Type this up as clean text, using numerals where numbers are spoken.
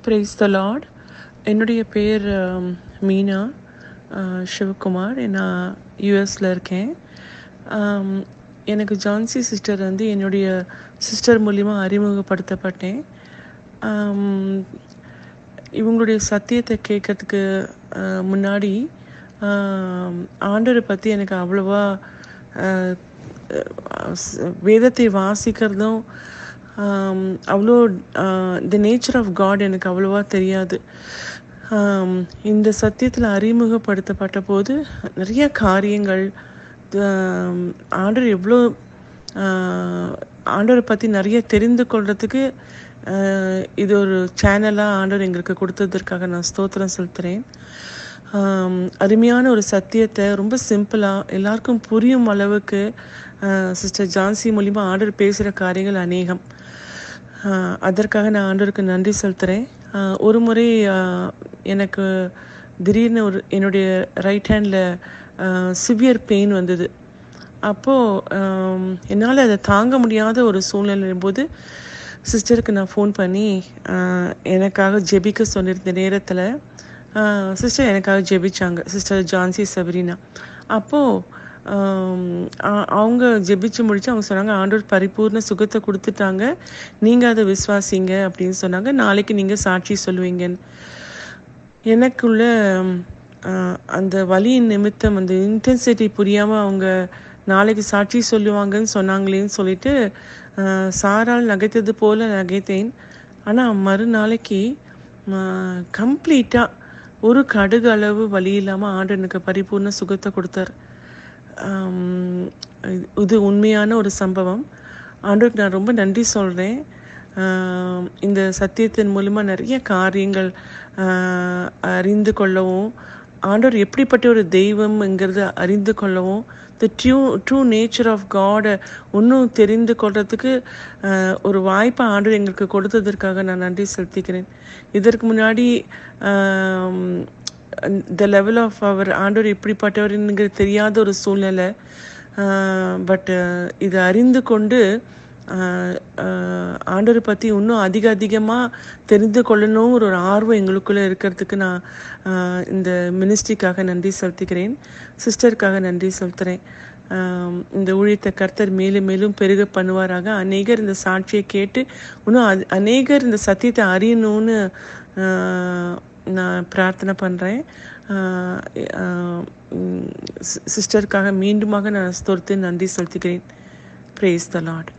Praise the Lord. என்னுடைய பேர் மீனா சிவகுமார். நான் யூஎஸில் இருக்கேன். எனக்கு ஜான்சி சிஸ்டர் வந்து என்னுடைய சிஸ்டர் மூலிமா அறிமுகப்படுத்தப்பட்டேன். இவங்களுடைய சத்தியத்தை கேட்கறதுக்கு முன்னாடி ஆண்டவரை பற்றி எனக்கு அவ்வளோவா வேதத்தை வாசிக்கிறதும் அவ்வளோ த நேச்சர் ஆஃப் காட் எனக்கு அவ்வளோவா தெரியாது. இந்த சத்தியத்தில் அறிமுகப்படுத்தப்பட்ட போது நிறைய காரியங்கள் ஆண்டவர் எவ்வளோ ஆண்டவரை பற்றி நிறைய தெரிந்து கொள்றதுக்கு இது ஒரு சேனலாக ஆண்டவர் எங்களுக்கு கொடுத்ததற்காக நான் ஸ்தோத்திரம் செலுத்துகிறேன். அருமையான ஒரு சத்தியத்தை ரொம்ப சிம்பிளாக எல்லாருக்கும் புரியும் அளவுக்கு சிஸ்டர் ஜான்சி மூலிமா ஆண்டவர் பேசுகிற காரியங்கள் அநேகம். அதற்காக நான் ஆண்டவருக்கு நன்றி செலுத்துகிறேன். ஒரு முறை எனக்கு திடீர்னு என்னுடைய ரைட் ஹேண்டில் சிவியர் பெயின் வந்தது. அப்போது என்னால் அதை தாங்க முடியாத ஒரு சூழ்நிலை போது சிஸ்டருக்கு நான் ஃபோன் பண்ணி எனக்காக ஜெபிக்க சொன்னிருந்த நேரத்தில் சிஸ்டர் எனக்காக ஜெபிச்சாங்க, சிஸ்டர் ஜான்சி சபரினா. அப்போது அவங்க ஜெபிச்சு முடிச்சு அவங்க சொன்னாங்க, ஆண்டவர் பரிபூர்ண சுகத்தை கொடுத்துட்டாங்க, நீங்கள் அதை விசுவாசிங்க அப்படின்னு சொன்னாங்க. நாளைக்கு நீங்கள் சாட்சி சொல்லுவீங்கன்னு. எனக்குள்ள அந்த வலியின் நிமித்தம் அந்த இன்டென்சிட்டி புரியாமல் அவங்க நாளைக்கு சாட்சி சொல்லுவாங்கன்னு சொன்னாங்களேன்னு சொல்லிட்டு சாரால் நகைத்தது போல் நகைத்தேன். ஆனால் மறுநாளைக்கு கம்ப்ளீட்டாக ஒரு கடுகு அளவு வலி இல்லாமல் ஆண்டவர் எனக்கு பரிபூர்ண சுகத்தை கொடுத்தார். இது உண்மையான ஒரு சம்பவம். ஆண்டவருக்கு நான் ரொம்ப நன்றி சொல்கிறேன். இந்த சத்தியத்தின் மூலமா நிறைய காரியங்கள் அறிந்து கொள்ளவும், ஆண்டவர் எப்படிப்பட்ட ஒரு தெய்வம்ங்கிறத அறிந்து கொள்ளவும், த ட்ரூ நேச்சர் ஆஃப் காடை இன்னும் தெரிந்து கொள்றதுக்கு ஒரு வாய்ப்பை ஆண்டவர் எங்களுக்கு கொடுத்ததற்காக நான் நன்றி செலுத்திக்கிறேன். இதற்கு முன்னாடி த லெவல் ஆஃப் அவர் ஆண்டவர் எப்படிப்பட்டவர்ங்கிறது தெரியாத ஒரு சூழ்நிலை. பட் இதை அறிந்து கொண்டு ஆண்டவரை பற்றி இன்னும் அதிகமாக தெரிந்து கொள்ளணுங்கிற ஒரு ஆர்வம் எங்களுக்குள்ளே இருக்கிறதுக்கு நான் இந்த மினிஸ்ட்ரிக்காக நன்றி செலுத்துகிறேன். சிஸ்டருக்காக நன்றி செலுத்துகிறேன். இந்த ஊழியத்தை கர்த்தர் மேலும் மேலும் பெருக பண்ணுவாராக. அநேகர் இந்த சாட்சியை கேட்டு இன்னும் அநேகர் இந்த சத்தியத்தை அறியணும்னு நான் பிரார்த்தனை பண்ணுறேன். சிஸ்டருக்காக மீண்டுமாக நான் ஸ்தோத்திரத்தை நன்றி செலுத்துகிறேன். பிரேஸ் த லார்ட்.